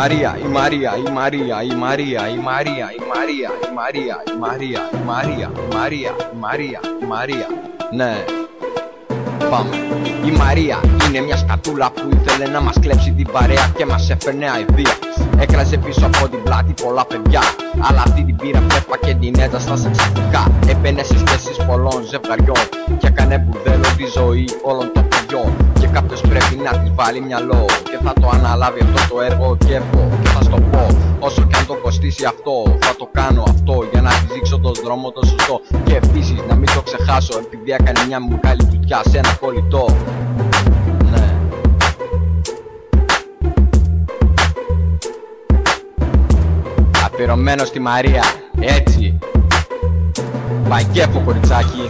Μαρία, η Μαρία, η Μαρία, η Μαρία, η Μαρία, η Μαρία, η Μαρία, η Μαρία, η Μαρία, η Μαρία, η Μαρία, η Μαρία. Ναι, πάμε. Η Μαρία είναι μια σκατούλα που ήθελε να μας κλέψει την παρέα και μας έφερνε αηδία. Έκραζε πίσω από την πλάτη πολλά παιδιά, αλλά αυτή την πήρα πρέπα και την ένταστα ξαφνικά. Έμπαινε στις θέσεις πολλών ζευγαριών και έκανε μπουρδέλο τη ζωή όλων των παιδιών. Και κάποιος πρέπει να της βάλει μυαλό και θα το αναλάβει αυτό το έργο και εγώ. Και θα στο πω, όσο κι αν το κοστίσει αυτό, θα το κάνω αυτό για να της δείξω τον δρόμο το σωστό. Και επίσης να μην το ξεχάσω, επειδή έκανε μια μεγάλη δουλειά σε ένα κολλητό. Ναι. Αφιερωμένο στη Μαρία, έτσι. Παγκέφο κοριτσάκι.